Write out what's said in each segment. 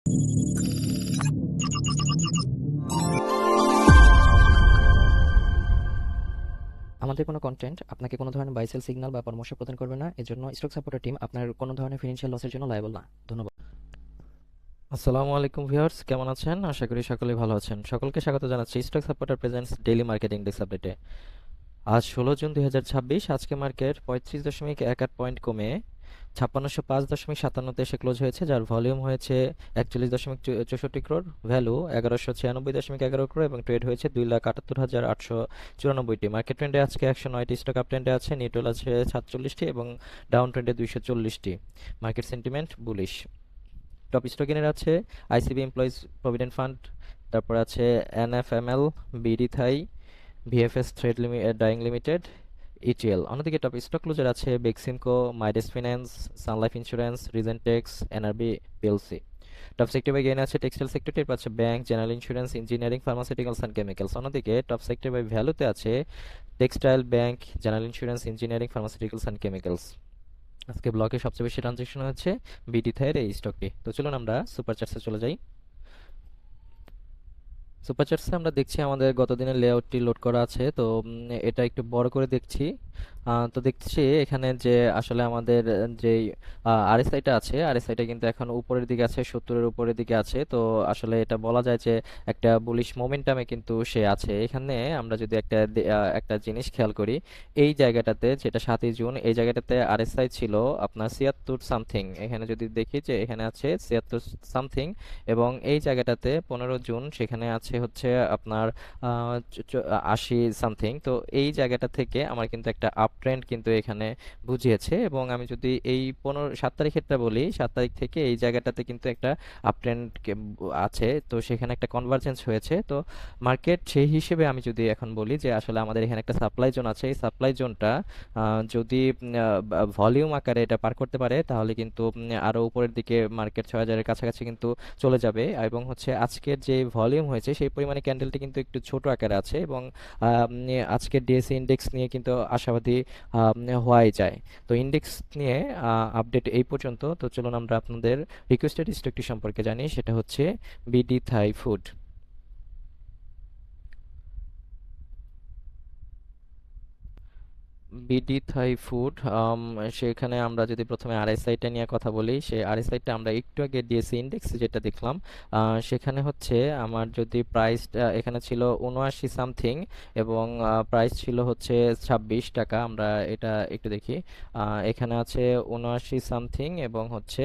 আমাদের কোনো কন্টেন্ট আপনাকে কোনো ধরনের বাই সেল সিগন্যাল বা পরামর্শ প্রদান করবে না। এজন্য স্টক সাপোর্টার টিম আপনার কোনো ধরনের ফিনান্সিয়াল লসের জন্য লায়াবল না। ধন্যবাদ। আসসালামু আলাইকুম ভিউয়ার্স, কেমন আছেন? আশা করি সকলেই ভালো আছেন। সকলকে স্বাগত জানাচ্ছি stock supporter presents daily market index আপডেটে। আজ 16 জুন 2026। আজকে মার্কেট 35.18 পয়েন্ট কমে 5605.57 এসে ক্লোজ হয়েছে, যার ভলিউম হয়েছে 41.64 ক্রোড়, ভ্যালু 1196.11 ক্রোড় এবং ট্রেড হয়েছে 2,78,894টি। মার্কেট ট্রেন্ডে আজকে 109টি স্টক আপ ট্রেন্ডে আছে, নিউট্রাল আছে 47টি এবং ডাউন ট্রেন্ডে 240টি। Market sentiment bullish. টপ স্টকিনের আছে আইসিবি এমপ্লয়িজ প্রভিডেন্ট ফান্ড, তারপর আছে NFML, BD Thai, VFS thread dyeing limited, ETL. অন্যদিকে টপ স্টক ক্লোজার আছে Beximco, Midas finance, Sun Life insurance, Regentex, NRB PLC. Top sector by gain আছে textile সেক্টরটির পাচ্ছে bank, general insurance, engineering, pharmaceuticals and chemicals. অন্যদিকে top sector by ভ্যালুতে আছে textile, bank, general insurance, engineering, pharmaceuticals and chemicals. আজকে ব্লকে সবচেয়ে বেশি ট্রানজেকশন হচ্ছে বিডি থাইয়ের এই স্টকটি। তো চলুন আমরা সুপার চার্টসে চলে যাই। সুপার চার্টসে আমরা দেখছি আমাদের গত দিনের লেআউটটি লোড করা আছে। তো এটা একটু বড় করে দেখছি। তো দেখছি এখানে যে আসলে আমাদের যে আরএসআইটা আছে, আরএসআইটা কিন্তু এখন উপরের দিকে আছে, 70-এর উপরের দিকে আছে। তো আসলে এটা বলা যায় যে একটা বুলিশ মোমেন্টামে কিন্তু সে আছে। এখানে আমরা যদি একটা জিনিস খেয়াল করি, এই জায়গাটাতে যেটা 7ই জুন, এই জায়গাটাতে আরএসআই ছিল আপনার 76 সামথিং। এখানে যদি দেখি যে এখানে আছে 76 সামথিং, এবং এই জায়গাটাতে 15 জুন সেখানে আছে হচ্ছে আপনার 80 সামথিং। তো এই জায়গাটা থেকে আমার কিন্তু একটা আপ ট্রেন্ড কিন্তু এখানে বুঝিয়েছে, এবং আমি যদি এই 7 তারিখেরটা বলি, 7 তারিখ থেকে এই জায়গাটাতে কিন্তু একটা আপ ট্রেন্ড আছে। তো সেখানে একটা কনভার্জেন্স হয়েছে। তো মার্কেট সেই হিসেবে আমি যদি এখন বলি যে আসলে আমাদের এখানে একটা সাপ্লাই জোন আছে, এই সাপ্লাই জোনটা যদি ভলিউম আকারে এটা পার করতে পারে তাহলে কিন্তু আরো উপরের দিকে মার্কেট 6,000-এর কাছাকাছি কিন্তু চলে যাবে। এবং হচ্ছে আজকের যে ভলিউম হয়েছে সেই পরিমাণে ক্যান্ডেলটি কিন্তু একটু ছোট আকারে আছে, এবং আজকের ডিএসই ইন্ডেক্স নিয়ে কিন্তু আশাবাদী হওয়াই যায়। তো ইন্ডেক্স নিয়ে আপডেট এই পর্যন্ত। তো চলুন আমরা আপনাদের রিকোয়েস্টেড স্টকটি সম্পর্কে জানি, সেটা হচ্ছে BD Thai food. BD Thai food, সেখানে আমরা যদি প্রথমে আরএসআইটা নিয়ে কথা বলি, সে আরএসআইটা আমরা একটু আগে ডিএসই ইন্ডেক্স যেটা দেখলাম, সেখানে হচ্ছে আমার যদি প্রাইস এখানে ছিল 79 সামথিং, এবং প্রাইস ছিল হচ্ছে 26 টাকা। আমরা এটা একটু দেখি, এখানে আছে 79 সামথিং এবং হচ্ছে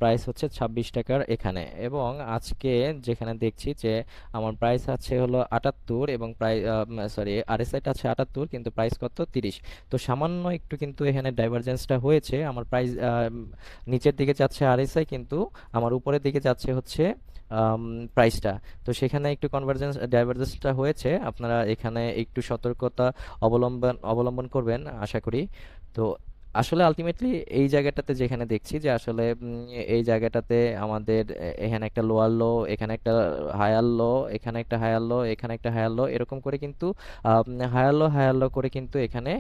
প্রাইস হচ্ছে 26 টাকার এখানে। এবং আজকে যেখানে দেখছি যে আমার প্রাইস আছে হলো 78, এবং প্রাইস সরি আরএসআইটা আছে 78 কিন্তু প্রাইস কত 30। তো সামান্য একটু কিন্তু এখানে ডাইভারজেন্সটা হয়েছে। আমার প্রাইস নিচের দিকে যাচ্ছে আরএসআই, কিন্তু আমার উপরের দিকে যাচ্ছে হচ্ছে প্রাইসটা। তো সেখানে একটু ডাইভারজেন্সটা হয়েছে। আপনারা এখানে একটু সতর্কতা অবলম্বন করবেন আশা করি। তো আসলে আলটিমেটলি এই জায়গাটাতে যেখানে দেখছি যে আসলে এই জায়গাটাতে আমাদের এখানে একটা লোয়ার লো, এখানে একটা হায়ার লো, এখানে একটা হায়ার লো, এখানে একটা হায়ার লো, এরকম করে কিন্তু হায়ার লো করে কিন্তু এখানে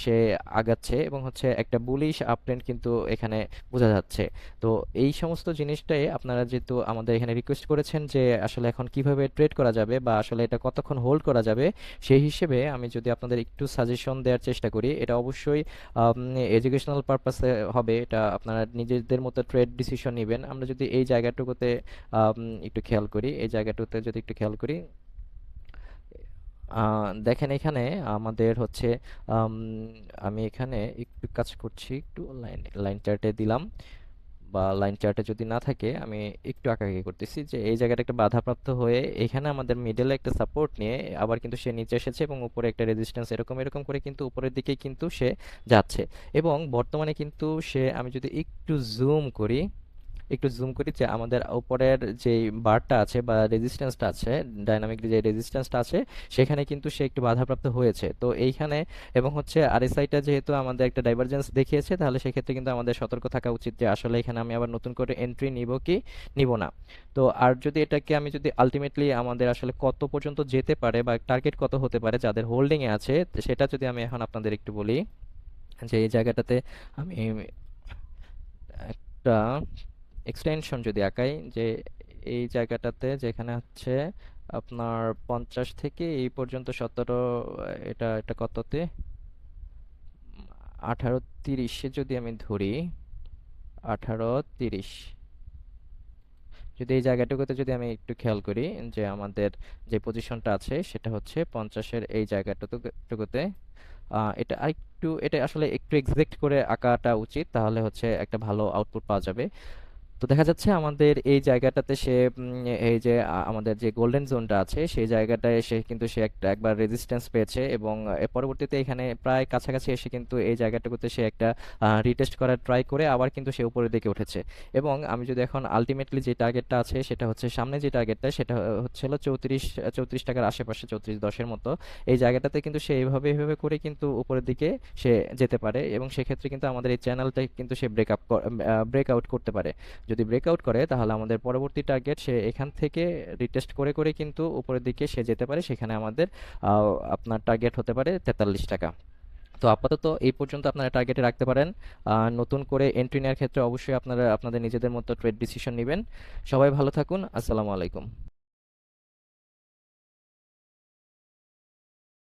সে আগাচ্ছে, এবং হচ্ছে একটা বুলিশ আপট্রেন্ড কিন্তু এখানে বোঝা যাচ্ছে। তো এই সমস্ত জিনিসটাই আপনারা যেহেতু আমাদের এখানে রিকোয়েস্ট করেছেন যে আসলে এখন কিভাবে ট্রেড করা যাবে বা আসলে এটা কতক্ষণ হোল্ড করা যাবে, সেই হিসেবে আমি যদি আপনাদের একটু সাজেশন দেওয়ার চেষ্টা করি, এটা অবশ্যই এডুকেশনাল পারপাসে হবে। এটা আপনারা নিজেদের মতো ট্রেড ডিসিশন নেবেন। আমরা যদি এই জায়গাটুকুতে একটু খেয়াল করি, এই জায়গাটুকুতে যদি একটু খেয়াল করি, দেখেন এখানে আমাদের হচ্ছে আম, আমি এখানে একটু কাজ করছি, একটু লাইন লাইন চার্টে দিলাম, বা লাইন চার্টে যদি না থাকে আমি একটু আঁকাআঁকি করতেছি যে এই জায়গাটা একটা বাধাপ্রাপ্ত হয়ে এখানে আমাদের মিডলে একটা সাপোর্ট নিয়ে আবার কিন্তু সে নিচে এসেছে, এবং উপরে একটা রেজিস্ট্যান্স, এরকম এরকম করে কিন্তু উপরের দিকেই কিন্তু সে যাচ্ছে। এবং বর্তমানে কিন্তু সে, আমি যদি একটু জুম করি যে আমাদের উপরের যে বারটা আছে বা রেজিস্ট্যান্সটা আছে, ডাইনামিক যে রেজিস্ট্যান্সটা আছে, সেখানে কিন্তু সে একটু বাধাপ্রাপ্ত হয়েছে। তো এইখানে এবং হচ্ছে আরএসআইটা যেহেতু আমাদের একটা ডাইভারজেন্স দেখিয়েছে, তাহলে সেক্ষেত্রে কিন্তু আমাদের সতর্ক থাকা উচিত যে আসলে এখানে আমি আবার নতুন করে এন্ট্রি নিব কি নিব না। তো আর যদি এটাকে আমি যদি আলটিমেটলি আমাদের আসলে কত পর্যন্ত যেতে পারে বা টার্গেট কত হতে পারে যাদের হোল্ডিংয়ে আছে, সেটা যদি আমি এখন আপনাদের একটু বলি, যে এই জায়গাটাতে আমি একটা এক্সটেনশন যদি আঁকাই, যে এই জায়গাটাতে যেখানে হচ্ছে আপনার 50 থেকে এই পর্যন্ত 17, এটা এটা কততে, 18:30-এ যদি আমি ধরি, 18:30, যদি এই জায়গাটুকুতে যদি আমি একটু খেয়াল করি, যে আমাদের যে পজিশনটা আছে সেটা হচ্ছে 50-এর এই জায়গাটুকুতে, এটা আরেকটু, এটা আসলে একটু এক্সাক্ট করে আঁকাটা উচিত, তাহলে হচ্ছে একটা ভালো আউটপুট পাওয়া যাবে। তো দেখা যাচ্ছে আমাদের এই জায়গাটাতে সে এই যে আমাদের যে গোল্ডেন জোনটা আছে সেই জায়গাটায় এসে কিন্তু সে একবার রেজিস্ট্যান্স পেয়েছে, এবং পরবর্তীতে এখানে প্রায় কাছাকাছি এসে কিন্তু এই জায়গাটাতে সে একটা রিটেস্ট করার ট্রাই করে আবার কিন্তু সে উপরের দিকে উঠেছে। এবং আমি যদি এখন আলটিমেটলি যে টার্গেটটা আছে সেটা হচ্ছে, সামনে যে টার্গেটটা সেটা হচ্ছে হলো 34 টাকার আশেপাশে, 34.10-এর মতো। এই জায়গাটাতে কিন্তু সে এইভাবে করে কিন্তু উপরের দিকে সে যেতে পারে, এবং সেক্ষেত্রে কিন্তু আমাদের এই চ্যানেলটা কিন্তু সে ব্রেকআউট করতে পারে। যদি ব্রেকআউট করে তাহলে আমাদের পরবর্তী টার্গেট সে এখান থেকে রিটেস্ট করে করে কিন্তু উপরের দিকে সে যেতে পারে, সেখানে আমাদের আপনার টার্গেট হতে পারে 43 টাকা। তো আপাতত এই পর্যন্ত আপনারা টার্গেটে রাখতে পারেন। নতুন করে এন্ট্রি নেওয়ার ক্ষেত্রে অবশ্যই আপনারা আপনাদের নিজেদের মতো ট্রেড ডিসিশন নেবেন। সবাই ভালো থাকুন। আসসালামু আলাইকুম।